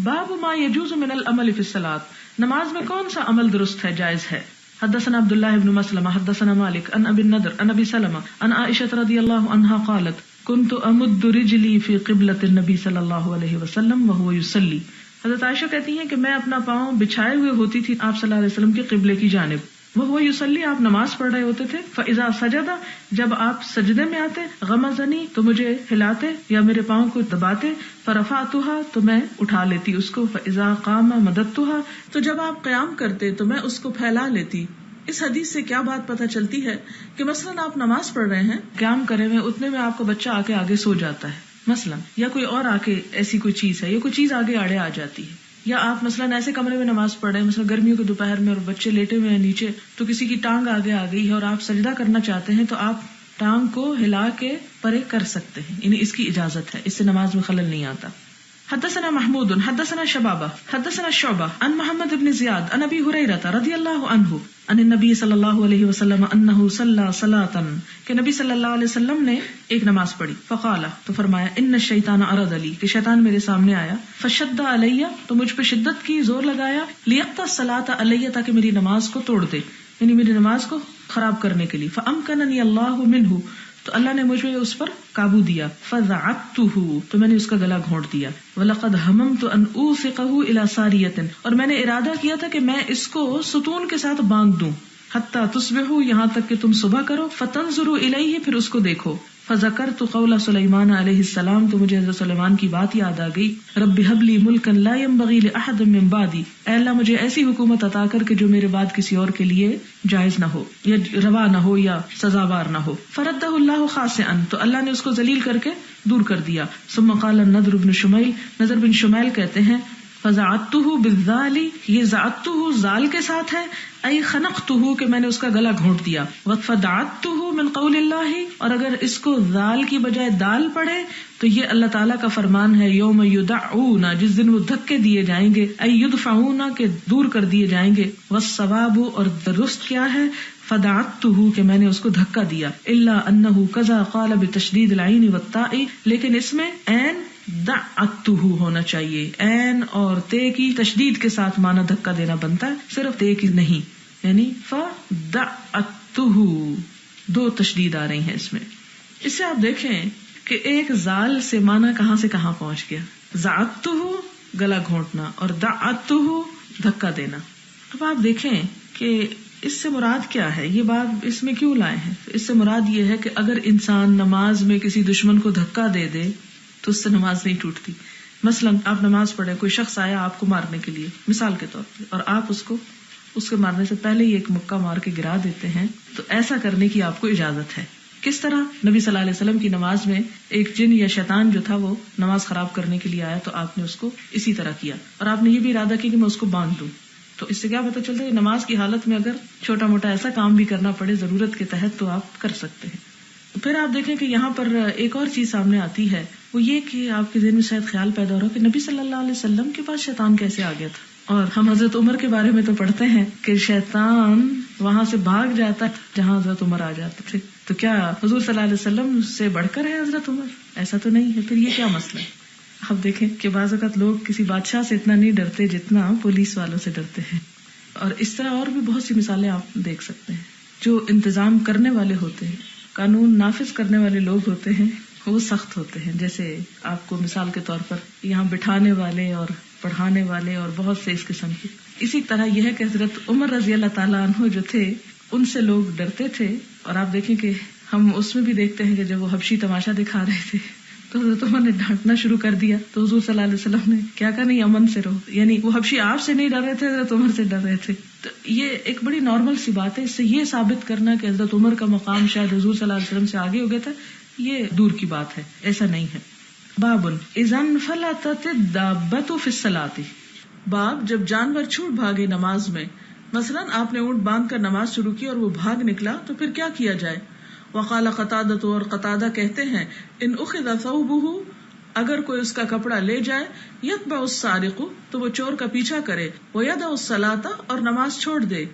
باب ما يجوز من العمل في الصلاۃ، نماز میں کون سا عمل درست ہے، جائز ہے. حدثنا عبد الله بن مسلمة حدثنا مالك عن ابي النضر عن ابي سلمة عن عائشة رضي الله عنها قالت كنت امد رجلي في قبلة النبي صلى الله عليه وسلم وهو يصلي. حضرت عائشہ کہتی ہیں کہ میں اپنا پاؤں بچھائے ہوئے ہوتی تھی آپ صلی اللہ علیہ وسلم کے قبلے کی جانب. وهو يصلي، آپ نماز پڑھ رہے ہوتے تھے. فاذا سجد، جب آپ سجدے میں آتے، غمزنی، تو مجھے ہلاتے یا میرے پاؤں کو دباتے. فرفعتها، تو میں اٹھا لیتی اس کو. فاذا قام مددتها، تو جب آپ قیام کرتے تو میں اس کو پھیلا لیتی. اس حدیث سے کیا بات پتہ چلتی ہے کہ مثلاً آپ نماز پڑھ رہے ہیں، قیام کرے ہوئے، اتنے میں آپ کو بچہ آ کے آگے سو جاتا ہے مثلاً، یا کوئی اور آ کے ایسی کوئی چیز ہے، یا کوئی چیز آگے آڑے آ جاتی ہے، یا آپ مثلاً ایسے کمرے میں نماز پڑھ رہے ہیں، مثلاً گرمیوں کے دوپہر میں اور بچے لیٹے ہوئے ہیں نیچے، تو کسی کی ٹانگ آگے آ گئی ہے اور آپ سجدہ کرنا چاہتے ہیں، تو آپ ٹانگ کو ہلا کے پرے کر سکتے ہیں، یعنی اس کی اجازت ہے، اس سے نماز میں خلل نہیں آتا. حدثنا محمود حدثنا شبابہ حدثنا شعبہ عن محمد بن زیاد عن ابی ہریرہ رضی اللہ عنہ عن النبی صلی اللہ علیہ وسلم انہ صلی صلاۃ، کہ نبی صلی اللہ علیہ وسلم نے ایک نماز پڑھی. فقال، تو فرمایا، ان الشیطان عرض لی، کہ شیطان میرے سامنے آیا. فشد علی، تو مجھ پہ شدت کی، زور لگایا. لیقطع الصلاۃ علی، تاکہ میری نماز کو توڑ دے، یعنی میری نماز کو خراب کرنے کے لیے. فامکننی اللہ منہ، تو اللہ نے مجھے اس پر قابو دیا. فزعقته، تو میں نے اس کا گلا گھونٹ دیا. ولقد هممت ان اوثقه الى ساریۃ، اور میں نے ارادہ کیا تھا کہ میں اس کو ستون کے ساتھ باندھ دوں. حتی تصبحوا، یہاں تک کہ تم صبح کرو. فتنظروا الیہ، پھر اس کو دیکھو. فذکرت قول سلیمان علیہ السلام، تو مجھے حضرت سلیمان کی بات یاد آ گئی. رب هب لی ملکا لا ينبغی لاحد من بعدی، اے اللہ مجھے ایسی حکومت عطا کر کہ جو میرے بعد کسی اور کے لیے جائز نہ ہو، یا روا نہ ہو، یا سزاوار نہ ہو. فردہ اللہ خاسئا، تو اللہ نے اس کو ذلیل کر کے دور کر دیا. ثم قال النضر بن شمیل، نضر بن شمیل کہتے ہیں، فزعتہ بالذال، یہ زعتہ زال کے ساتھ ہے، ای خنقتہ، کہ میں نے اس کا گلا گھونٹ دیا. وفدعتہ من قول اللہ، اور اگر اس کو زال کی بجائے دال پڑھے تو یہ اللہ تعالیٰ کا فرمان ہے، یوم یدعون، جس دن وہ دھکے دیے جائیں گے، ای یدفعون، کہ دور کر دیے جائیں گے. والصواب، اور درست کیا ہے، فدعتہ، کہ میں نے اس کو دھکا دیا. الا انہ کذا قال بتشدید العین والتاء، لیکن اس میں عین دعتہ ہونا چاہیے، عین اور تے کی تشدید کے ساتھ معنی دھکا دینا بنتا ہے، صرف تے کی نہیں، یعنی فدعتہ، دو تشدید آ رہی ہیں اس میں. اس سے آپ دیکھیں کہ ایک زال سے معنی کہاں سے کہاں پہنچ گیا. زعتہ گلا گھونٹنا اور دعتہ دھکا دینا. اب آپ دیکھیں کہ اس سے مراد کیا ہے، یہ بات اس میں کیوں لائے ہیں. اس سے مراد یہ ہے کہ اگر انسان نماز میں کسی دشمن کو دھکا دے دے تو اس سے نماز نہیں ٹوٹتی. مثلا آپ نماز پڑھے، کوئی شخص آیا آپ کو مارنے کے لیے مثال کے طور پہ، اور آپ اس کے مارنے سے پہلے ہی ایک مکہ مار کے گرا دیتے ہیں، تو ایسا کرنے کی آپ کو اجازت ہے. کس طرح؟ نبی صلی اللہ علیہ وسلم کی نماز میں ایک جن یا شیطان جو تھا وہ نماز خراب کرنے کے لیے آیا، تو آپ نے اس کو اسی طرح کیا، اور آپ نے یہ بھی ارادہ کیا کہ میں اس کو باندھ دوں. تو اس سے کیا پتہ چلتا ہے، نماز کی حالت میں اگر چھوٹا موٹا ایسا کام بھی کرنا پڑے ضرورت کے تحت تو آپ کر سکتے ہیں. پھر آپ دیکھیں کہ یہاں پر ایک اور چیز سامنے آتی ہے، وہ یہ کہ آپ کے ذہن میں شاید خیال پیدا ہو رہا کہ نبی صلی اللہ علیہ وسلم کے پاس شیطان کیسے آ گیا تھا. اور ہم حضرت عمر کے بارے میں تو پڑھتے ہیں کہ شیطان وہاں سے بھاگ جاتا جہاں حضرت عمر آ جاتے تھے. تو کیا حضور صلی اللہ علیہ وسلم سے بڑھ کر ہے حضرت عمر؟ ایسا تو نہیں ہے. پھر یہ کیا مسئلہ ہے؟ اب دیکھیں کہ بعض اوقات لوگ کسی بادشاہ سے اتنا نہیں ڈرتے جتنا پولیس والوں سے ڈرتے ہیں. اور اس طرح اور بھی بہت سی مثالیں آپ دیکھ سکتے ہیں. جو انتظام کرنے والے ہوتے ہیں، قانون نافذ کرنے والے لوگ ہوتے ہیں، وہ سخت ہوتے ہیں. جیسے آپ کو مثال کے طور پر یہاں بٹھانے والے اور پڑھانے والے اور بہت سے اس قسم کی. اسی طرح یہ ہے کہ حضرت عمر رضی اللہ تعالیٰ عنہ جو تھے ان سے لوگ ڈرتے تھے. اور آپ دیکھیں کہ ہم اس میں بھی دیکھتے ہیں کہ جب وہ حبشی تماشا دکھا رہے تھے تو حضرت عمر نے ڈانٹنا شروع کر دیا، تو حضور صلی اللہ علیہ وسلم نے کیا کہا، نہیں امن سے رہو. یعنی وہ حبشی آپ سے نہیں ڈر رہے تھے، حضرت عمر سے ڈر رہے تھے. تو یہ ایک بڑی نارمل سی بات ہے. اس سے یہ ثابت کرنا کہ حضرت عمر کا مقام شاید حضور صلی اللہ علیہ وسلم سے آگے ہو گیا تھا، یہ دور کی بات ہے، ایسا نہیں ہے. باب اذا انفلتت الدابۃ فی الصلاۃ، باب جب جانور چھوٹ بھاگے نماز میں. مثلا آپ نے اونٹ باندھ کر نماز شروع کی اور وہ بھاگ نکلا تو پھر کیا کیا جائے. وقال قتادہ، اور قتادہ کہتے ہیں، ان اخذ ثوبہ، اگر کوئی اس کا کپڑا لے جائے، یتبع السارق، تو وہ چور کا پیچھا کرے، ویدع الصلاۃ، اور نماز چھوڑ دے.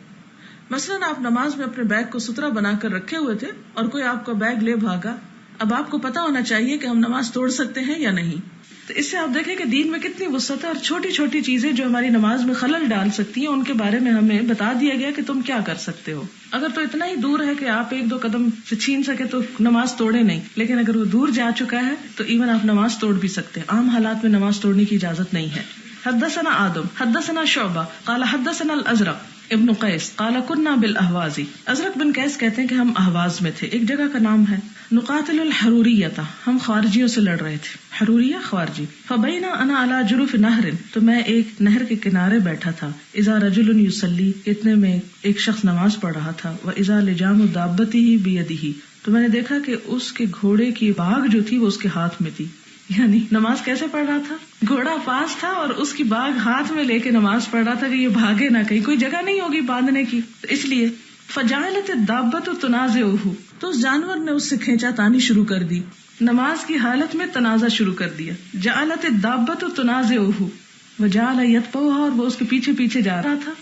مثلا آپ نماز میں اپنے بیگ کو ستھرا بنا کر رکھے ہوئے تھے اور کوئی آپ کا بیگ لے بھاگا. اب آپ کو پتا ہونا چاہیے کہ ہم نماز توڑ سکتے ہیں یا نہیں. تو اس سے آپ دیکھیں کہ دین میں کتنی وسعت ہے، اور چھوٹی چھوٹی چیزیں جو ہماری نماز میں خلل ڈال سکتی ہیں ان کے بارے میں ہمیں بتا دیا گیا کہ تم کیا کر سکتے ہو. اگر تو اتنا ہی دور ہے کہ آپ ایک دو قدم سے چھین سکے تو نماز توڑے نہیں، لیکن اگر وہ دور جا چکا ہے تو ایون آپ نماز توڑ بھی سکتے ہیں. عام حالات میں نماز توڑنے کی اجازت نہیں ہے. حدثنا آدم حدثنا شعبہ قال حدثنا الازرق ابن قیس قال كنا بالاهواز. ازرق بن قیس کہتے ہیں کہ ہم اہواز میں تھے، ایک جگہ کا نام ہے. نقاتل الحروریہ، ہم خوارجیوں سے لڑ رہے تھے. حروریہ خوارجی. فبینا انا علی جرف نہر، تو میں ایک نہر کے کنارے بیٹھا تھا. اذا رجل یصلی، اتنے میں ایک شخص نماز پڑھ رہا تھا. واذا لجام دابتہ بیدہ، تو میں نے دیکھا کہ اس کے گھوڑے کی باگ جو تھی وہ اس کے ہاتھ میں تھی. یعنی نماز کیسے پڑھ رہا تھا؟ گھوڑا پاس تھا اور اس کی باگ ہاتھ میں لے کے نماز پڑھ رہا تھا کہ یہ بھاگے نہ، کہیں کوئی جگہ نہیں ہوگی باندھنے کی، تو اس لیے. فجعلت الدابۃ تنازعہ، تو اس جانور نے اس سے کھینچا تانی شروع کر دی. نماز کی حالت میں تنازع شروع کر دیا. جعلت الدابۃ تنازعہ وجعل یتبعها، اور وہ اس کے پیچھے پیچھے جا رہا تھا.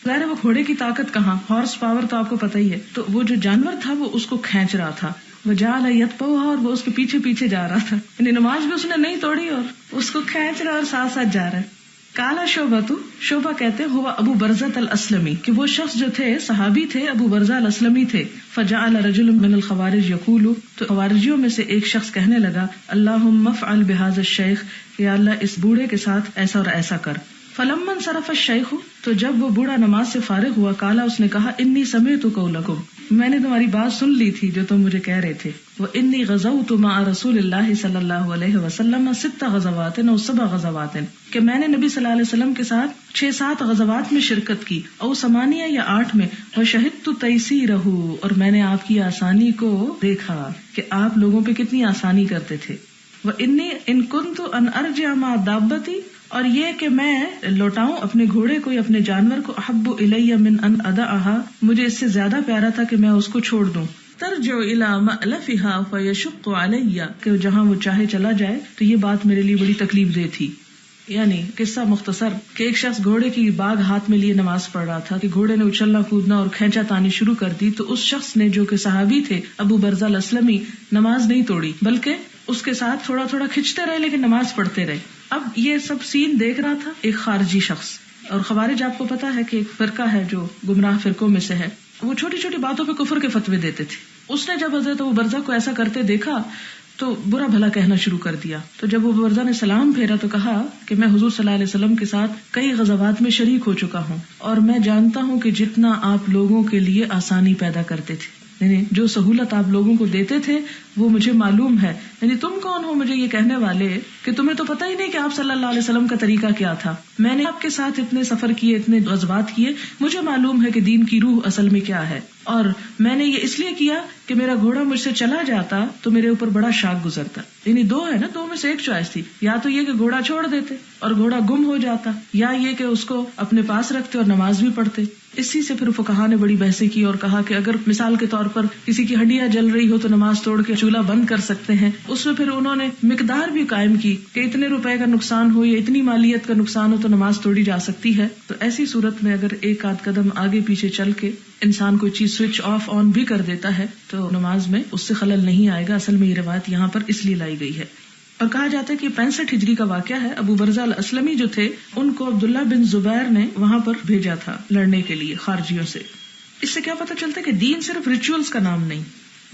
ظاہر وہ گھوڑے کی طاقت کہاں، ہارس پاور تو آپ کو پتہ ہی ہے، تو وہ جو جانور تھا وہ اس کو کھینچ رہا تھا. وجعل یتبعها، اور وہ اس کے پیچھے پیچھے جا رہا تھا. یعنی نماز بھی اس نے نہیں توڑی اور اس کو کھینچ رہا اور ساتھ ساتھ جا رہا ہے. کالا شعبہ کہتے ہوا ابو برزۃ الاسلمی، کہ وہ شخص جو تھے صحابی تھے، ابو برزہ الاسلمی تھے. فجعل رجل من الخوارج یقول، تو خوارجیوں میں سے ایک شخص کہنے لگا اللہم افعل بہذا الشیخ، یا اللہ اس بوڑھے کے ساتھ ایسا اور ایسا کر. فلما انصرف الشیخ، تو جب وہ بوڑھا نماز سے فارغ ہوا، کالا اس نے کہا انی سمعت قولکم، میں نے تمہاری بات سن لی تھی جو تم مجھے کہہ رہے تھے. وانی غزوت مع رسول اللہ صلی اللہ علیہ وسلم 6 غزوات او 7 غزوات، کہ میں نے نبی صلی اللہ علیہ وسلم کے ساتھ 6-7 غزوات میں شرکت کی، او 8 یا 8 میں. وشہدت تیسیرہ، اور میں نے آپ کی آسانی کو دیکھا کہ آپ لوگوں پہ کتنی آسانی کرتے تھے. وانی ان کنت ان ارجع مع دابتی، اور یہ کہ میں لوٹاؤں اپنے گھوڑے کو یا اپنے جانور کو، احب الی من ان ادعها، مجھے اس سے زیادہ پیارا تھا کہ میں اس کو چھوڑ دوں. ترجع الی مألفها فیشق علی، کہ جہاں وہ چاہے چلا جائے، تو یہ بات میرے لیے بڑی تکلیف دہ تھی. یعنی قصہ مختصر کہ ایک شخص گھوڑے کی باگ ہاتھ میں لیے نماز پڑھ رہا تھا کہ گھوڑے نے اچھلنا کودنا اور کھینچا تانی شروع کر دی. تو اس شخص نے جو کہ صحابی تھے ابو برزہ الاسلمی، نماز نہیں توڑی بلکہ اس کے ساتھ تھوڑا تھوڑا کھنچتے رہے لیکن نماز پڑھتے رہے. اب یہ سب سین دیکھ رہا تھا ایک خارجی شخص. اور خوارج آپ کو پتا ہے کہ ایک فرقہ ہے جو گمراہ فرقوں میں سے ہے، وہ چھوٹی چھوٹی باتوں پہ کفر کے فتوے دیتے تھے. اس نے جب حضرت ابو برزہ کو ایسا کرتے دیکھا تو برا بھلا کہنا شروع کر دیا. تو جب ابو برزہ نے سلام پھیرا تو کہا کہ میں حضور صلی اللہ علیہ وسلم کے ساتھ کئی غزوات میں شریک ہو چکا ہوں، اور میں جانتا ہوں کہ جتنا آپ لوگوں کے لیے آسانی پیدا کرتے تھے، یعنی جو سہولت آپ لوگوں کو دیتے تھے وہ مجھے معلوم ہے. یعنی تم کون ہو مجھے یہ کہنے والے کہ تمہیں تو پتہ ہی نہیں کہ آپ صلی اللہ علیہ وسلم کا طریقہ کیا تھا. میں نے آپ کے ساتھ اتنے سفر کیے، اتنے غزوات کیے، مجھے معلوم ہے کہ دین کی روح اصل میں کیا ہے. اور میں نے یہ اس لیے کیا کہ میرا گھوڑا مجھ سے چلا جاتا تو میرے اوپر بڑا شاک گزرتا. یعنی 2 ہے نا، 2 میں سے ایک چوائس تھی، یا تو یہ کہ گھوڑا چھوڑ دیتے اور گھوڑا گم ہو جاتا، یا یہ کہ اس کو اپنے پاس رکھتے اور نماز بھی پڑھتے. اسی سے پھر فقہا نے بڑی بحثیں کی اور کہا کہ اگر مثال کے طور پر کسی کی ہڈیاں جل رہی ہو تو نماز توڑ کے چولہا بند کر سکتے ہیں. اس میں پھر انہوں نے مقدار بھی قائم کی کہ اتنے روپے کا نقصان ہو یا اتنی مالیت کا نقصان ہو تو نماز توڑی جا سکتی ہے. تو ایسی صورت میں اگر ایک آدھ قدم آگے پیچھے چل کے انسان کوئی چیز سوئچ آف آن بھی کر دیتا ہے تو نماز میں اس سے خلل نہیں آئے گا. اصل میں یہ روایت یہاں پر اس لیے لائی گئی ہے. اور کہا جاتا ہے کہ 65 ہجری کا واقعہ ہے. ابو برزہ الاسلمی جو تھے ان کو عبداللہ بن زبیر نے وہاں پر بھیجا تھا لڑنے کے لیے خارجیوں سے. اس سے کیا پتہ چلتا ہے کہ دین صرف ریچولز کا نام نہیں،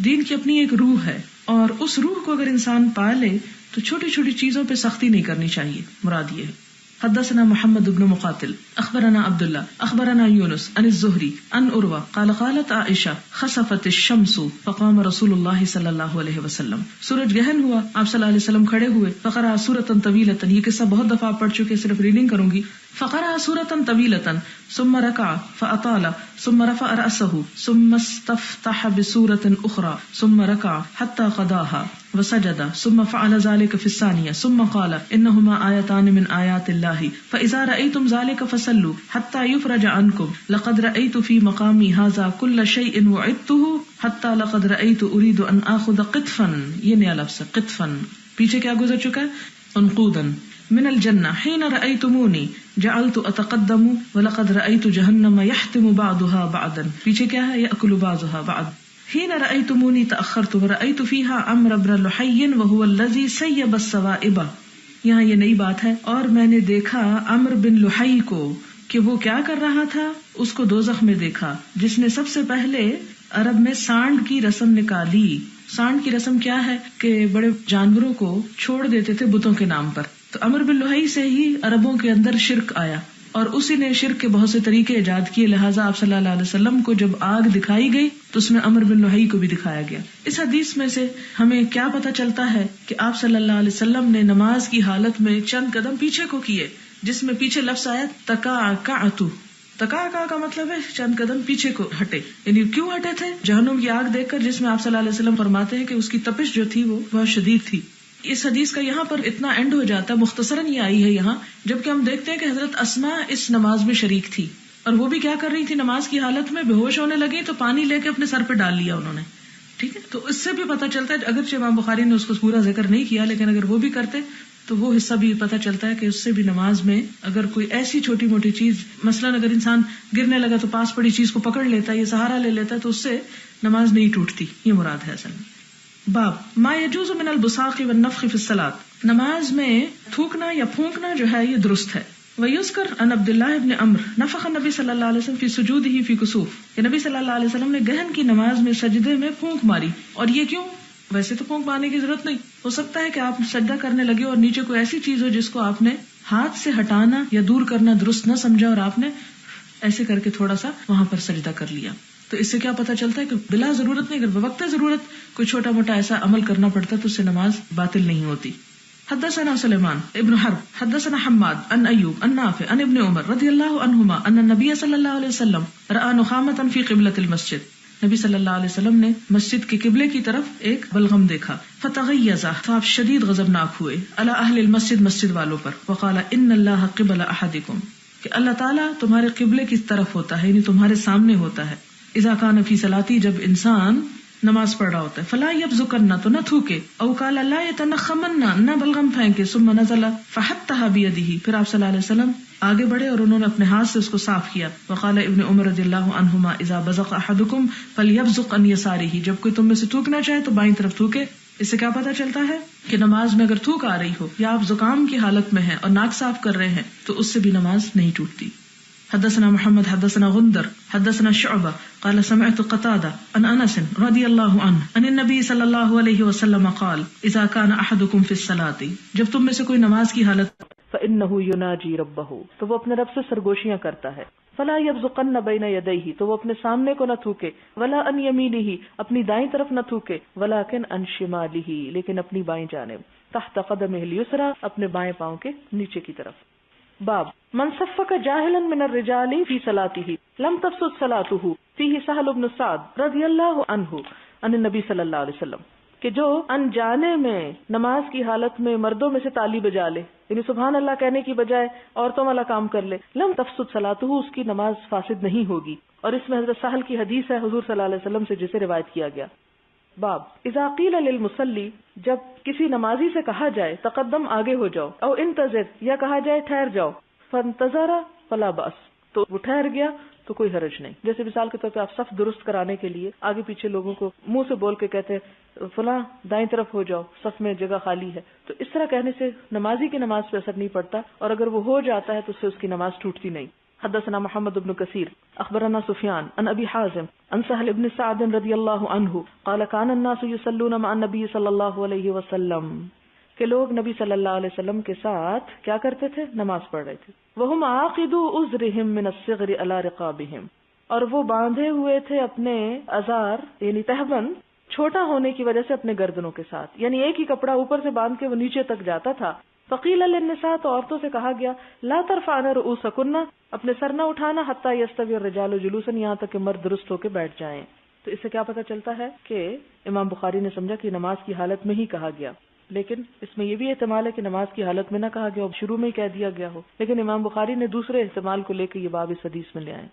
دین کی اپنی ایک روح ہے، اور اس روح کو اگر انسان پالے تو چھوٹی چھوٹی چیزوں پہ سختی نہیں کرنی چاہیے. مراد یہ ہے. حدثنا محمد بن مقاتل اخبرنا عبداللہ اخبرنا یونس عن الزہری عن عروہ قال قالت عائشہ خسفت الشمس فقام رسول اللہ صلی اللہ علیہ وسلم. سورج گہن ہوا، آپ صلی اللہ علیہ وسلم کھڑے ہوئے. فقرأ سورة طویلة، یہ قصہ بہت دفعہ پڑھ چکے، صرف ریڈنگ کروں گی. فقرأ سورة طویلة ثم ركع فأطال ثم رفع رأسه ثم استفتح بسورة أخرى ثم ركع حتى قضاها وسجد ثم فعل ذلك في الثانية ثم قال إنهما آيتان من آيات الله فإذا رأيتم ذلك فصلوا حتى يفرج عنكم لقد رأيت في مقامي هذا كل شيء وعدته حتى لقد رأيت أريد أن آخذ قطفا، یہ نیا لفظ ہے قطفا، پیچھے کیا گزر چکا ہے، انقودا من الجنة حين رأيتموني جعلت أتقدم ولقد رأيت جهنم يحتم بعضها بعضا، پیچھے کیا ہے، يأكل بعضها بعض. حين رأيتموني تأخرت ورأيت فيها عمرو بن لحي وهو الذي سيب السوائب، یہاں یہ نئی بات ہے. اور میں نے دیکھا عمر بن لحی کو کہ وہ کیا کر رہا تھا، اس کو دوزخ میں دیکھا جس نے سب سے پہلے عرب میں سانڈ کی رسم نکالی. سانڈ کی رسم کیا ہے کہ بڑے جانوروں کو چھوڑ دیتے تھے بتوں کے نام پر. تو عمر بن لحی سے ہی عربوں کے اندر شرک آیا اور اسی نے شرک کے بہت سے طریقے ایجاد کیے. لہٰذا آپ صلی اللہ علیہ وسلم کو جب آگ دکھائی گئی تو اس میں عمر بن لحی کو بھی دکھایا گیا. اس حدیث میں سے ہمیں کیا پتہ چلتا ہے کہ آپ صلی اللہ علیہ وسلم نے نماز کی حالت میں چند قدم پیچھے کو کیے، جس میں پیچھے لفظ آیا تکاکعت. تکاکع کا مطلب ہے چند قدم پیچھے کو ہٹے. یعنی کیوں ہٹے تھے؟ جہنم کی آگ دیکھ کر، جس میں آپ صلی اللہ علیہ وسلم فرماتے ہیں کہ اس کی تپش جو تھی وہ بہت شدید تھی. اس حدیث کا یہاں پر اتنا اینڈ ہو جاتا ہے، مختصراً یہ آئی ہے یہاں، جبکہ ہم دیکھتے ہیں کہ حضرت اسماء اس نماز میں شریک تھی اور وہ بھی کیا کر رہی تھی، نماز کی حالت میں بے ہوش ہونے لگی تو پانی لے کے اپنے سر پہ ڈال لیا انہوں نے. ٹھیک ہے، تو اس سے بھی پتہ چلتا ہے، اگرچہ امام بخاری نے اس کو پورا ذکر نہیں کیا، لیکن اگر وہ بھی کرتے تو وہ حصہ بھی پتہ چلتا ہے کہ اس سے بھی نماز میں اگر کوئی ایسی چھوٹی موٹی چیز، مثلاً اگر انسان گرنے لگا تو پاس پڑی چیز کو پکڑ لیتا ہے یا سہارا لے لیتا ہے تو اس سے نماز نہیں ٹوٹتی. یہ مراد ہے اصل میں. باب ما يجوز من البصاق والنفخ في الصلاة. نماز میں تھوکنا یا پھونکنا جو ہے یہ درست ہے. ويذكر عن عبد الله بن عمرو نفخ النبي صلی اللہ علیہ وسلم في سجوده في كسوف. کہ نبی صلی اللہ علیہ وسلم نے گہن کی نماز میں سجدے میں پھونک ماری. اور یہ کیوں؟ ویسے تو پھونک مارنے کی ضرورت نہیں، ہو سکتا ہے کہ آپ سجدہ کرنے لگے اور نیچے کوئی ایسی چیز ہو جس کو آپ نے ہاتھ سے ہٹانا یا دور کرنا درست نہ سمجھا اور آپ نے ایسے کر کے تھوڑا سا وہاں پر سجدہ کر لیا. تو اس سے کیا پتہ چلتا ہے کہ بلا ضرورت نہیں، اگر بوقت ضرورت کوئی چھوٹا موٹا ایسا عمل کرنا پڑتا تو اس سے نماز باطل نہیں ہوتی. حدثنا سلیمان ابن حرب حدثنا حماد عن ایوب عن نافع عن ابن عمر رضی اللہ عنہما ان النبی صلی اللہ علیہ وسلم رأى نخامة فی قبلۃ المسجد. نبی صلی اللہ علیہ وسلم نے مسجد کے قبلے کی طرف ایک بلغم دیکھا. فتغیظ، تو آپ شدید غضبناک ہوئے، علی اہل المسجد، مسجد والوں پر. وقال ان اللہ قبل احدکم، کہ اللہ تعالیٰ تمہارے قبلے کی طرف ہوتا ہے، یعنی تمہارے سامنے ہوتا ہے. اذا کان فی صلاتی، جب انسان نماز پڑھ رہا ہوتا ہے. فلا یبزقن، تو نہ تھوکے. او قال لا یتنخمن، نہ بلغم پھینکے. ثم نزل فحطها بیدہ، پھر آپ صلی اللہ علیہ وسلم آگے بڑھے اور انہوں نے اپنے ہاتھ سے اس کو صاف کیا. وقال ابن عمر رضی اللہ عنہما اذا بزق احدکم فلیبزق عن یسارہ، جب کوئی تم میں سے تھوکنا چاہے تو بائیں طرف تھوکے. اس سے کیا پتہ چلتا ہے کہ نماز میں اگر تھوک آ رہی ہو یا آپ زکام کی حالت میں ہیں اور ناک صاف کر رہے ہیں تو اس سے بھی نماز نہیں ٹوٹتی. حدثنا محمد حدثنا غندر حدثنا شعبہ قال سمعت قتادہ عن انس رضی اللہ عنہ عن النبی صلی اللہ علیہ وسلم قال اذا كان احدكم في الصلاة، جب تم میں سے کوئی نماز کی حالت فانه يناجي ربه، تو وہ اپنے رب سے سرگوشیاں کرتا ہے. فلا يبزقن بين يديه، تو وہ اپنے سامنے کو نہ تھوکے. ولا عن يمينه، اپنی دائیں طرف نہ تھوکے. ولكن عن شماله، لیکن اپنی بائیں جانب. تحت قدمه اليسرى، اپنے بائیں پاؤں کے نیچے کی طرف. باب من صفق جاہلا من الرجال فی صلاته لم تفسد صلاته فیہ سہل بن سعد رضی اللہ عنہ عن النبی صلی اللہ علیہ وسلم، کہ جو انجانے میں نماز کی حالت میں مردوں میں سے تالی بجا لے، یعنی سبحان اللہ کہنے کی بجائے عورتوں والا کام کر لے، لم تفسد صلاته، اس کی نماز فاسد نہیں ہوگی. اور اس میں حضرت سہل کی حدیث ہے حضور صلی اللہ علیہ وسلم سے جسے روایت کیا گیا. باب اذا قیل للمصلی، جب کسی نمازی سے کہا جائے تقدم، آگے ہو جاؤ. او انتظر، یا کہا جائے ٹھہر جاؤ. فانتظر فلا باس، تو وہ ٹھہر گیا تو کوئی حرج نہیں. جیسے مثال کے طور پہ آپ صف درست کرانے کے لیے آگے پیچھے لوگوں کو منہ سے بول کے کہتے ہیں فلاں دائیں طرف ہو جاؤ، صف میں جگہ خالی ہے، تو اس طرح کہنے سے نمازی کی نماز پہ اثر نہیں پڑتا، اور اگر وہ ہو جاتا ہے تو اس سے اس کی نماز ٹوٹتی نہیں. حدثنا محمد بن کثیر اخبرنا سفیان عن ابی حازم عن سہل بن سعد رضی اللہ عنہ قال كان الناس يصلون مع النبي صلی اللہ علیہ وسلم، کہ لوگ نبی صلی اللہ علیہ وسلم کے ساتھ کیا کرتے تھے، نماز پڑھ رہے تھے. وهم عاقدوا ازرهم من الصغر على رقابهم، اور وہ باندھے ہوئے تھے اپنے ازار یعنی تہبند چھوٹا ہونے کی وجہ سے اپنے گردنوں کے ساتھ، یعنی ایک ہی کپڑا اوپر سے باندھ کے وہ نیچے تک جاتا تھا. فقیل للنساء، تو عورتوں سے کہا گیا لا ترفعن رؤوسکن، اپنے سر نہ اٹھانا، حتی یستوی الرجال جلوسا، یہاں تک کہ مرد درست ہو کے بیٹھ جائیں. تو اس سے کیا پتہ چلتا ہے کہ امام بخاری نے سمجھا کہ نماز کی حالت میں ہی کہا گیا، لیکن اس میں یہ بھی احتمال ہے کہ نماز کی حالت میں نہ کہا گیا، شروع میں ہی کہہ دیا گیا ہو، لیکن امام بخاری نے دوسرے احتمال کو لے کے یہ باب اس حدیث میں لے آئے.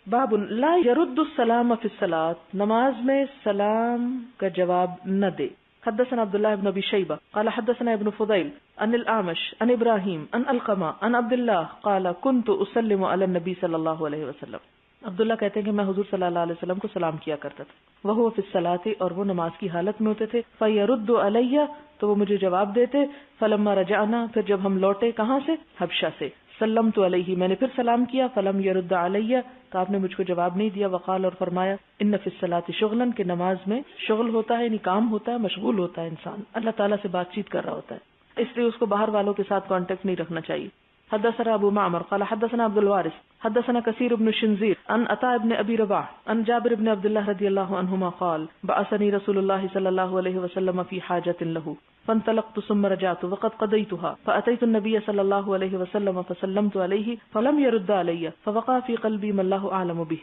باب لا يرد السلام فی الصلاة، نماز میں سلام کا جواب نہ دے. حدثنا عبداللہ بن ابی شیبہ قال حدثنا ابن فضیل عن الاعمش عن ابراہیم عن القمہ عن عبداللہ قال كنت اسلم علی النبی صلی اللہ علیہ وسلم. عبداللہ کہتے ہیں کہ میں حضور صلی اللہ علیہ وسلم کو سلام کیا کرتا تھا، وہو فی الصلاۃ، اور وہ نماز کی حالت میں ہوتے تھے، فیرد علی، تو وہ مجھے جواب دیتے، فلما رجعنا، پھر جب ہم لوٹے کہاں سے؟ حبشہ سے، سلمت علیہ، میں نے پھر سلام کیا، فلم یرد علی، تو آپ نے مجھ کو جواب نہیں دیا، وقال، اور فرمایا، ان فی الصلاۃ شغلا، کہ نماز میں شغل ہوتا ہے، یعنی کام ہوتا ہے، مشغول ہوتا ہے انسان، اللہ تعالیٰ سے بات چیت کر رہا ہوتا ہے، اس لیے اس کو باہر والوں کے ساتھ کانٹیکٹ نہیں رکھنا چاہیے. حدثنا ابو معمر قال حدثنا عبد الوارث حدثنا كثير بن شنزير عن عطاء بن ابي رباح عن جابر بن عبد الله رضي الله عنهما قال بعثني رسول الله صلى الله عليه وسلم في حاجة له فانطلقت ثم رجعت وقد قضيتها فأتيت النبي صلى الله عليه وسلم فسلمت عليه فلم يرد علي فوقع في قلبي ما الله أعلم به.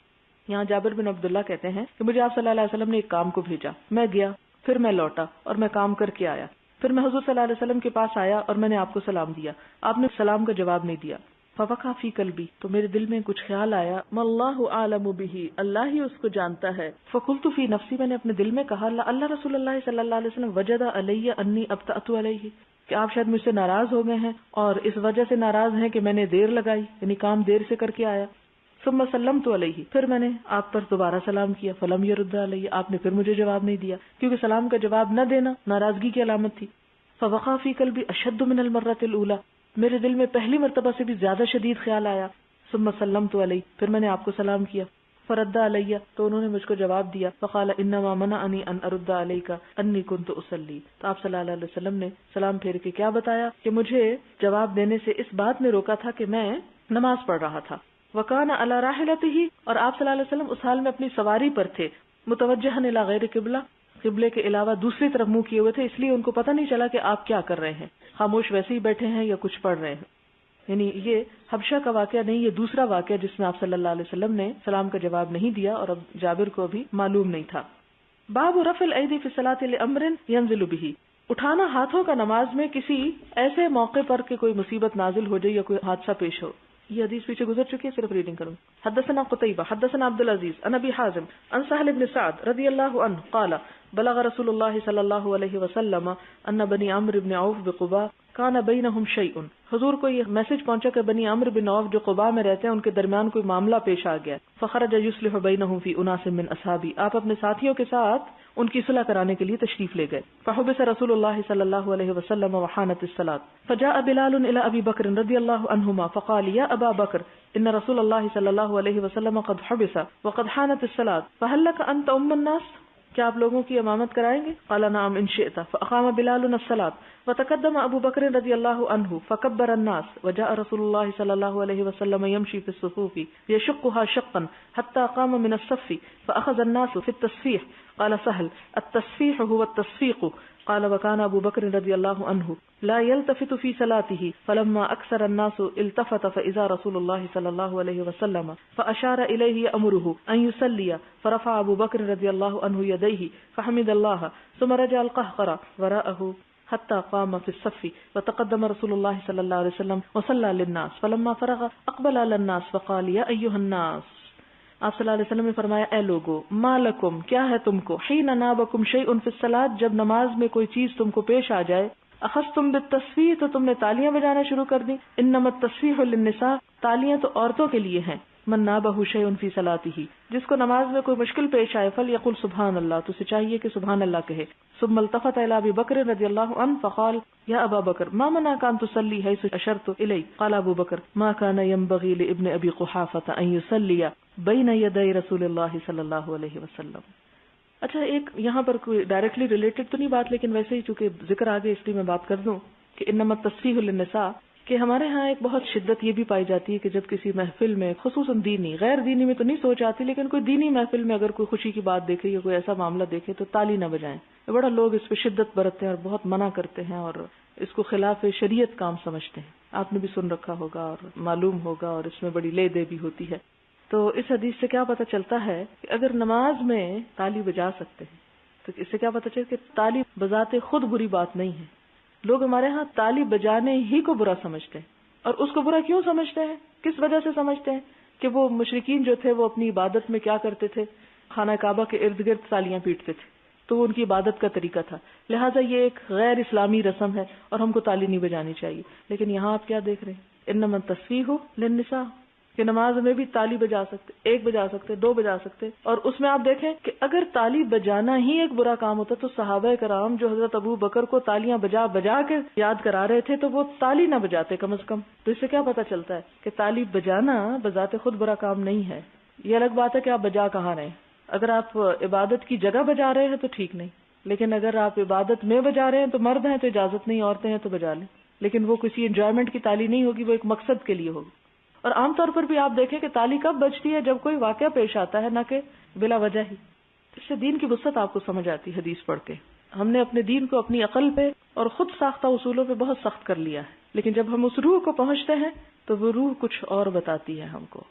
یہاں جابر بن عبداللہ کہتے ہیں کہ مجھے آپ صلی اللہ علیہ وسلم نے ایک کام کو بھیجا، میں گیا، پھر میں لوٹا اور میں کام کر کے آیا، پھر میں حضور صلی اللہ علیہ وسلم کے پاس آیا اور میں نے آپ کو سلام دیا، آپ نے سلام کا جواب نہیں دیا. فوقع فی قلبی، تو میرے دل میں کچھ خیال آیا، واللہ اعلم بہ، اللہ ہی اس کو جانتا ہے. فقلت فی نفسی، میں نے اپنے دل میں کہا، اللہ رسول اللہ صلی اللہ علیہ وسلم وجد علی انی ابطأت علیہ، کہ آپ شاید مجھ سے ناراض ہو گئے ہیں اور اس وجہ سے ناراض ہیں کہ میں نے دیر لگائی، یعنی کام دیر سے کر کے آیا. ثم سلمت علیہ، پھر میں نے آپ پر دوبارہ سلام کیا، فلم یرد علیہ، آپ نے پھر مجھے جواب نہیں دیا، کیونکہ سلام کا جواب نہ دینا ناراضگی کی علامت تھی. فوقع فی قلبی اشد من المرۃ الاولی، میرے دل میں پہلی مرتبہ سے بھی زیادہ شدید خیال آیا. ثم سلمت علیہ، پھر میں نے آپ کو سلام کیا. فرد علیہ، تو انہوں نے مجھ کو جواب دیا. فقال انما منعنی ان ارد علیک انی کنت اصلی، تو آپ صلی اللہ علیہ وسلم نے سلام پھیر کے کیا بتایا کہ مجھے جواب دینے سے اس بات میں روکا تھا کہ میں نماز پڑھ رہا تھا. وکان علی راحلتہ، اور آپ صلی اللہ علیہ وسلم اس حال میں اپنی سواری پر تھے، متوجہا الی غیر قبلہ، قبلے کے علاوہ دوسری طرف منہ کیے ہوئے تھے، اس لیے ان کو پتہ نہیں چلا کہ آپ کیا کر رہے ہیں، خاموش ویسے ہی بیٹھے ہیں یا کچھ پڑھ رہے ہیں. یعنی یہ حبشہ کا واقعہ نہیں، یہ دوسرا واقعہ جس میں آپ صلی اللہ علیہ وسلم نے سلام کا جواب نہیں دیا اور اب جابر کو بھی معلوم نہیں تھا. باب رفع الایدی فی الصلاۃ لامر ینزل به، اٹھانا ہاتھوں کا نماز میں کسی ایسے موقع پر کہ کوئی مصیبت نازل ہو جائے یا کوئی حادثہ پیش ہو. یہ حدیث پیچھے گزر چکی ہے، صرف ریڈنگ کروں. حدثنا قتیبہ حدثنا عبد العزیز عن ابی حازم عن سہل بن سعد رضی اللہ عنہ قال بلغ رسول اللہ صلی اللہ علیہ وسلم ان بنی عمرو بن عوف بقباء کان بینہم شیء، حضور کو یہ میسج پہنچا کہ بنی عمرو بن عوف جو قباء میں رہتے ہیں ان کے درمیان کوئی معاملہ پیش آ گیا. فخرج یصلح بینہم فی اناس من اصحابی، آپ اپنے ساتھیوں کے ساتھ ان کی صلح کرانے کے لیے تشریف لے گئے. فحبس رسول اللہ صلی اللہ علیہ وسلم وحانت الصلاۃ فجاء بلال الى ابی بکر رضی اللہ عنہما فقال یا ابا بکر ان رسول اللہ صلی اللہ علیہ وسلم قد حبس وقد حانت الصلاۃ فهل لك ان تؤم الناس، کیا آپ لوگوں کی امامت کرائیں گے؟ قال نعم ان شئت. فاقام بلال الصلاۃ وتقدم ابو بکر رضی اللہ عنہ فکبر الناس وجاء رسول اللہ صلی اللہ علیہ وسلم يمشي في الصفوف يشقها شقا حتى قام من الصف فاخذ الناس في التصفيح. قال سهل التصفيح هو التصفيق. قال وكان ابو بکر رضی اللہ عنہ لا يلتفت في صلاته فلما اكثر الناس التفت فاذا رسول الله صلی اللہ علیہ وسلم فاشار اليه يأمره ان يصلي فرفع ابو بکر رضی اللہ عنہ يديه فحمد الله ثم رجع القهقرة وراءه حتى قام في الصف وتقدم رسول الله صلی اللہ علیہ وسلم وصلى للناس فلما فرغ اقبل على الناس فقال يا ايها الناس، آپ صلی اللہ علیہ وسلم نے فرمایا اے لوگو، ما لکم، کیا ہے تم کو، حین نابکم شیء فی الصلاۃ، جب نماز میں کوئی چیز تم کو پیش آ جائے، اخذتم بالتصفیح، تو تم نے تالیاں بجانا شروع کر دی. انما التصفیح للنساء، تالیاں تو عورتوں کے لیے ہیں. من نابہ شیء فی صلاتہ، جس کو نماز میں کوئی مشکل پیش آئے، فلیقل سبحان اللہ، تو اسے چاہیے کہ سبحان اللہ کہے. ثم التفت الی ابی بکر رضی اللہ عنہ فقال یا ابا بکر ما منعک ان تصلی حیث اشرت الی؟ قال ابو بکر ما کان ينبغی لابن ابی قحافة ان یصلی بین یدی رسول اللہ صلی اللہ علیہ وسلم. اچھا، ایک یہاں پر کوئی ڈائریکٹلی ریلیٹڈ تو نہیں بات، لیکن ویسے ہی چونکہ ذکر آگے اس لیے میں بات کر دوں کہ انما التصفیح للنساء، کہ ہمارے ہاں ایک بہت شدت یہ بھی پائی جاتی ہے کہ جب کسی محفل میں، خصوصاً دینی، غیر دینی میں تو نہیں سوچ آتی، لیکن کوئی دینی محفل میں اگر کوئی خوشی کی بات دیکھے یا کوئی ایسا معاملہ دیکھے تو تالی نہ بجائیں. بڑا لوگ اس پہ شدت برتتے ہیں اور بہت منع کرتے ہیں اور اس کو خلاف شریعت کام سمجھتے ہیں. آپ نے بھی سن رکھا ہوگا اور معلوم ہوگا، اور اس میں بڑی لے دے بھی ہوتی ہے. تو اس حدیث سے کیا پتہ چلتا ہے کہ اگر نماز میں تالی بجا سکتے ہیں تو اس سے کیا پتہ چلتا ہے کہ تالی بذات خود بری بات نہیں ہے. لوگ ہمارے ہاں تالی بجانے ہی کو برا سمجھتے ہیں. اور اس کو برا کیوں سمجھتے ہیں؟ کس وجہ سے سمجھتے ہیں؟ کہ وہ مشرکین جو تھے وہ اپنی عبادت میں کیا کرتے تھے؟ خانہ کعبہ کے ارد گرد تالیاں پیٹتے تھے، تو وہ ان کی عبادت کا طریقہ تھا، لہٰذا یہ ایک غیر اسلامی رسم ہے اور ہم کو تالی نہیں بجانی چاہیے. لیکن یہاں آپ کیا دیکھ رہے ہیں؟ انما التصفیح للنساء، کہ نماز میں بھی تالی بجا سکتے، 1 بجا سکتے، 2 بجا سکتے. اور اس میں آپ دیکھیں کہ اگر تالی بجانا ہی ایک برا کام ہوتا تو صحابہ کرام جو حضرت ابو بکر کو تالیاں بجا بجا کے یاد کرا رہے تھے تو وہ تالی نہ بجاتے کم از کم. تو اس سے کیا پتا چلتا ہے کہ تالی بجانا بذات خود برا کام نہیں ہے. یہ الگ بات ہے کہ آپ بجا کہاں رہے ہیں. اگر آپ عبادت کی جگہ بجا رہے ہیں تو ٹھیک نہیں، لیکن اگر آپ عبادت میں بجا رہے ہیں تو مرد ہیں تو اجازت نہیں، عورتیں ہیں تو بجا لیں، لیکن وہ کسی انجوائمنٹ کی تالی نہیں ہوگی، وہ ایک مقصد کے لیے ہوگی. اور عام طور پر بھی آپ دیکھیں کہ تالی کب بجتی ہے جب کوئی واقعہ پیش آتا ہے، نہ کہ بلا وجہ ہی. اس سے دین کی وسعت آپ کو سمجھ آتی حدیث پڑھ کے. ہم نے اپنے دین کو اپنی عقل پہ اور خود ساختہ اصولوں پہ بہت سخت کر لیا ہے، لیکن جب ہم اس روح کو پہنچتے ہیں تو وہ روح کچھ اور بتاتی ہے ہم کو.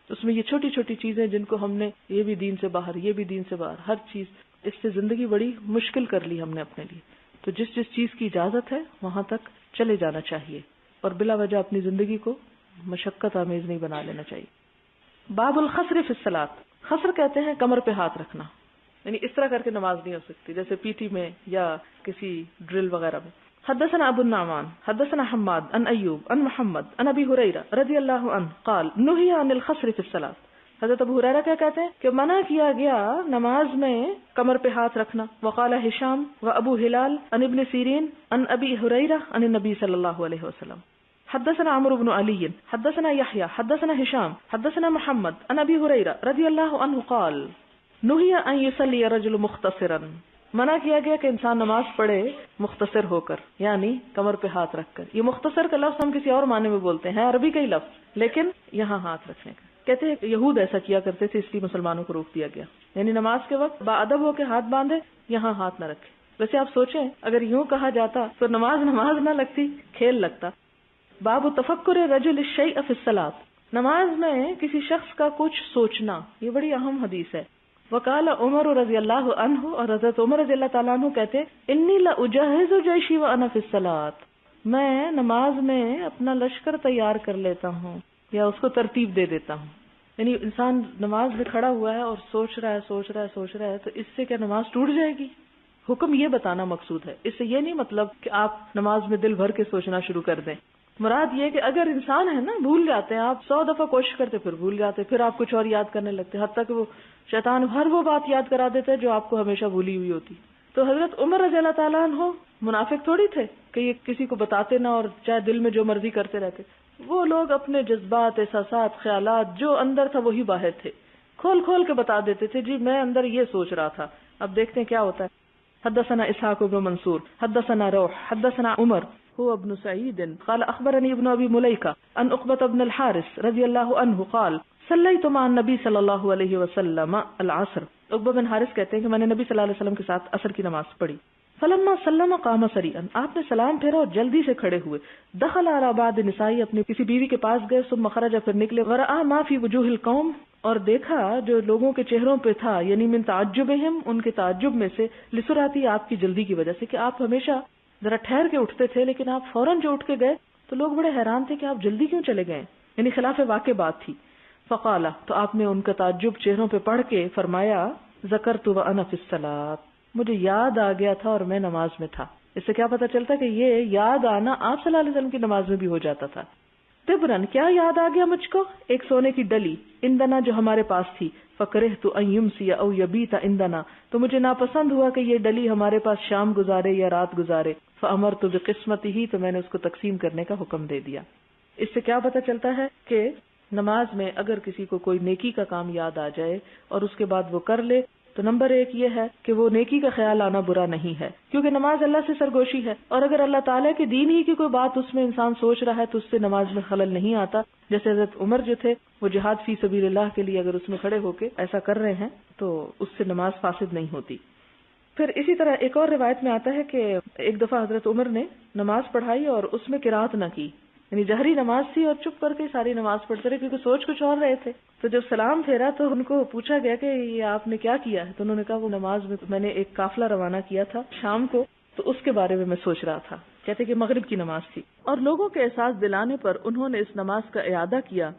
اس میں یہ چھوٹی چھوٹی چیزیں جن کو ہم نے یہ بھی دین سے باہر، یہ بھی دین سے باہر، ہر چیز، اس سے زندگی بڑی مشکل کر لی ہم نے اپنے لیے. تو جس جس چیز کی اجازت ہے وہاں تک چلے جانا چاہیے اور بلا وجہ اپنی زندگی کو مشقت آمیز نہیں بنا لینا چاہیے. باب الخصر فی الصلاۃ. خصر کہتے ہیں کمر پہ ہاتھ رکھنا، یعنی اس طرح کر کے نماز نہیں ہو سکتی جیسے پی ٹی میں یا کسی ڈرل وغیرہ میں. حدثنا ابو النعمان حدثنا حماد عن ایوب عن محمد عن ابی ہریرہ رضی اللہ عنہ قال نہی عن الخصر فی الصلاۃ. حضرت ابو ہریرہ کیا کہتے ہیں کہ منع کیا گیا نماز میں کمر پہ ہاتھ رکھنا. وقال ہشام و ابو ہلال عن ابن سیرین عن ابی ہریرہ عن النبی صلی اللہ علیہ وسلم. حدثنا عمرو بن علی حدثنا یحیی حدثنا ہشام حدثنا محمد عن ابی ہریرہ رضی اللہ عنہ قال نہی ان یصلی الرجل مختصرا. منع کیا گیا کہ انسان نماز پڑھے مختصر ہو کر، یعنی کمر پہ ہاتھ رکھ کر. یہ مختصر کا لفظ ہم کسی اور معنی میں بولتے ہیں، عربی کا ہی لفظ، لیکن یہاں ہاتھ رکھنے کا. کہتے ہیں یہود ایسا کیا کرتے تھے، اس لیے مسلمانوں کو روک دیا گیا، یعنی نماز کے وقت باادب ہو کے ہاتھ باندھے، یہاں ہاتھ نہ رکھے. ویسے آپ سوچیں اگر یوں کہا جاتا تو نماز نہ لگتی، کھیل لگتا. باب تفکر رجل الشیء فی الصلاۃ. نماز میں کسی شخص کا کچھ سوچنا، یہ بڑی اہم حدیث ہے. وقال عمر رضی اللہ عنہ، اور حضرت عمر رضی اللہ تعالیٰ عنہ کہتے انی لاجہز جیشی وانا فی الصلاۃ. میں نماز میں اپنا لشکر تیار کر لیتا ہوں یا اس کو ترتیب دے دیتا ہوں. یعنی انسان نماز میں کھڑا ہوا ہے اور سوچ رہا ہے تو اس سے کیا نماز ٹوٹ جائے گی؟ حکم یہ بتانا مقصود ہے. اس سے یہ نہیں مطلب کہ آپ نماز میں دل بھر کے سوچنا شروع کر دیں. مراد یہ کہ اگر انسان ہے نا بھول جاتے ہیں، آپ 100 دفعہ کوشش کرتے پھر بھول جاتے، پھر آپ کچھ اور یاد کرنے لگتے، حتیٰ کہ وہ شیطان ہر وہ بات یاد کرا دیتا ہے جو آپ کو ہمیشہ بھولی ہوئی ہوتی. تو حضرت عمر رضی اللہ تعالیٰ عنہ منافق تھوڑی تھے کہ یہ کسی کو بتاتے نہ اور چاہے دل میں جو مرضی کرتے رہتے. وہ لوگ اپنے جذبات، احساسات، خیالات جو اندر تھا وہی باہر تھے، کھول کھول کے بتا دیتے تھے جی میں اندر یہ سوچ رہا تھا. اب دیکھتے ہیں کیا ہوتا ہے. حدثنا اسحاق بن منصور حدثنا روح حدثنا عمر هو ابن سعید قال اخبرني ابن ابي مليكة عن عقبة بن الحارث رضی اللہ عنہ قال صلیت مع النبی صلی اللہ علیہ وسلم العصر. عقبہ بن حارث کہتے ہیں کہ میں نے نبی صلی اللہ علیہ وسلم کے ساتھ عصر کی نماز پڑھی. فلما سلم قام سریعا، آپ نے سلام پھیرا اور جلدی سے کھڑے ہوئے. دخل على بعض نسائی، اپنی کسی بیوی کے پاس گئے. ثم خرج، پھر نکلے. ورأى ما في وجوه القوم، اور دیکھا جو لوگوں کے چہروں پہ تھا، یعنی من تعجبہم، ان کے تعجب میں سے، لسراتی، آپ کی جلدی کی وجہ سے کہ آپ ہمیشہ ذرا ٹھہر کے اٹھتے تھے لیکن آپ فوراً جو اٹھ کے گئے تو لوگ بڑے حیران تھے کہ آپ جلدی کیوں چلے گئے، یعنی خلاف واقع بات تھی. فقال، تو آپ نے ان کا تعجب چہروں پہ پڑھ کے فرمایا ذکرت وانا فی الصلاۃ، مجھے یاد آ گیا تھا اور میں نماز میں تھا. اس سے کیا پتہ چلتا کہ یہ یاد آنا آپ صلی اللہ علیہ وسلم کی نماز میں بھی ہو جاتا تھا. تبرن، کیا یاد آ گیا مجھ کو، ایک سونے کی ڈلی، اندنا، جو ہمارے پاس تھی. فکرہت ان یمسی او یبیت اندنا، تو مجھے ناپسند ہوا کہ یہ ڈلی ہمارے پاس شام گزارے یا رات گزارے. فامرت بقسمتہ، تو میں نے اس کو تقسیم کرنے کا حکم دے دیا. اس سے کیا پتہ چلتا ہے کہ نماز میں اگر کسی کو کوئی نیکی کا کام یاد آ جائے اور اس کے بعد وہ کر لے تو نمبر 1 یہ ہے کہ وہ نیکی کا خیال آنا برا نہیں ہے، کیونکہ نماز اللہ سے سرگوشی ہے. اور اگر اللہ تعالیٰ کے دین ہی کی کوئی بات اس میں انسان سوچ رہا ہے تو اس سے نماز میں خلل نہیں آتا. جیسے حضرت عمر جو تھے وہ جہاد فی سبیل اللہ کے لیے اگر اس میں کھڑے ہو کے ایسا کر رہے ہیں تو اس سے نماز فاسد نہیں ہوتی. پھر اسی طرح ایک اور روایت میں آتا ہے کہ ایک دفعہ حضرت عمر نے نماز پڑھائی اور اس میں قرات نہ کی، یعنی جہری نماز تھی اور چپ کر کے ساری نماز پڑھتے رہے کیونکہ سوچ کچھ اور رہے تھے. تو جب سلام پھیرا تو ان کو پوچھا گیا کہ یہ آپ نے کیا کیا ہے، تو انہوں نے کہا وہ نماز میں نے ایک قافلہ روانہ کیا تھا شام کو، تو اس کے بارے میں سوچ رہا تھا. کہتے کہ مغرب کی نماز تھی. اور لوگوں کے احساس دلانے پر انہوں نے اس نماز کا اعادہ کیا.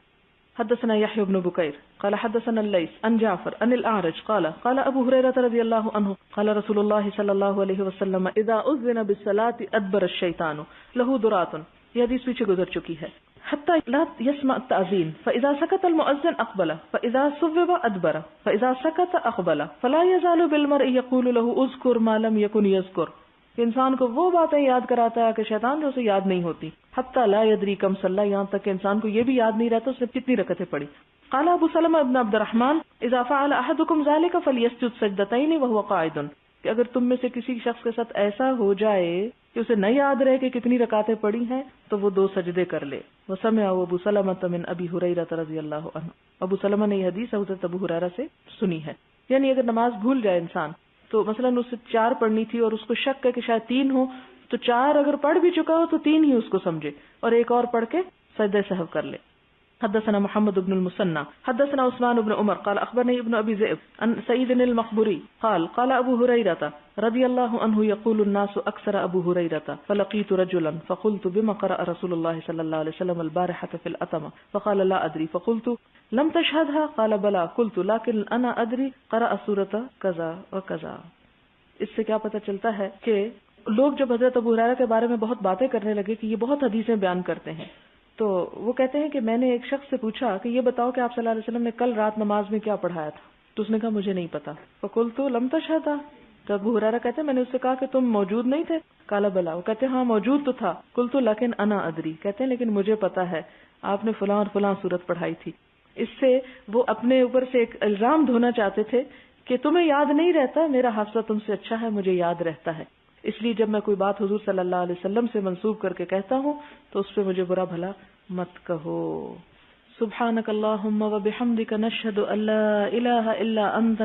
حدثنا يحيى بن بكير قال حدثنا الليث عن جعفر عن الأعرج قال قال ابو هريرة رضي الله عنه قال رسول الله صلى الله عليه وسلم اذا اذن بالصلاة ادبر الشيطان له درات. یہ حدیث پیچھے گزر چکی ہے. حتى لا يسمع التأذين فإذا سكت المؤذن أقبل فإذا صوب أدبر فإذا سكت أقبل فلا يزال بالمرء يقول له اذكر ما لم يكن يذكر. کہ انسان کو وہ باتیں یاد کراتا ہے کہ شیطان جو اسے یاد نہیں ہوتی. حتی لا یدری کم صلی، یہاں تک کہ انسان کو یہ بھی یاد نہیں رہتا اس نے کتنی رکعتیں پڑھی. قال ابو سلمہ ابن عبد الرحمن اذا فعل احدكم ذلك فليسجد سجدتين وهو قاعد، کہ اگر تم میں سے کسی شخص کے ساتھ ایسا ہو جائے کہ اسے نہ یاد رہے کہ کتنی رکعتیں پڑھی ہیں تو وہ 2 سجدے کر لے. وسمع ابو سلمہ من ابی ہریرہ رضی اللہ عنہ، ابو سلمہ نے یہ حدیث حضرت ابو ہریرہ سے سنی ہے. یعنی اگر نماز بھول جائے انسان تو مثلاً اسے 4 پڑھنی تھی اور اس کو شک ہے کہ شاید 3 ہو، تو 4 اگر پڑھ بھی چکا ہو تو 3 ہی اس کو سمجھے اور ایک اور پڑھ کے سجدہ سہو کر لے. حدثنا محمد بن المثنى حدثنا عثمان بن عمر قال اخبرني ابن ابي ذئب عن سعيد المقبري قال قال ابو هريره رضي الله عنه يقول الناس اكثر ابو هريره فلقيت رجلا فقلت بما قرأ رسول الله صلى الله عليه وسلم البارحة في الأتمة فقال لا ادري فقلت لم تشهدها قال بلى قلت لكن انا ادري قرأ سورة كذا وكذا. اس سے کیا پتہ چلتا ہے کہ لوگ جب حضرت ابو ہریرہ کے بارے میں بہت باتیں کرنے لگے کہ یہ بہت حدیثیں بیان کرتے ہیں، تو وہ کہتے ہیں کہ میں نے ایک شخص سے پوچھا کہ یہ بتاؤ کہ آپ صلی اللہ علیہ وسلم نے کل رات نماز میں کیا پڑھایا تھا، تو اس نے کہا مجھے نہیں پتا. فقلت لم تشهد، تو ابو ہریرہ کہتے ہیں میں نے اس سے کہا کہ تم موجود نہیں تھے؟ قال بلا، وہ کہتے ہیں ہاں موجود تو تھا. قلت لیکن انا ادری، کہتے ہیں لیکن مجھے پتا ہے آپ نے فلاں اور فلاں سورت پڑھائی تھی. اس سے وہ اپنے اوپر سے ایک الزام دھونا چاہتے تھے کہ تمہیں یاد نہیں رہتا، میرا حافظہ تم سے اچھا ہے، مجھے یاد رہتا ہے. اس لیے جب میں کوئی بات حضور صلی اللہ علیہ وسلم سے منسوب کر کے کہتا ہوں تو اس پہ مجھے برا بھلا مت کہو. سبحانک اللہم و بحمدک نشہد ان لا الہ الا انت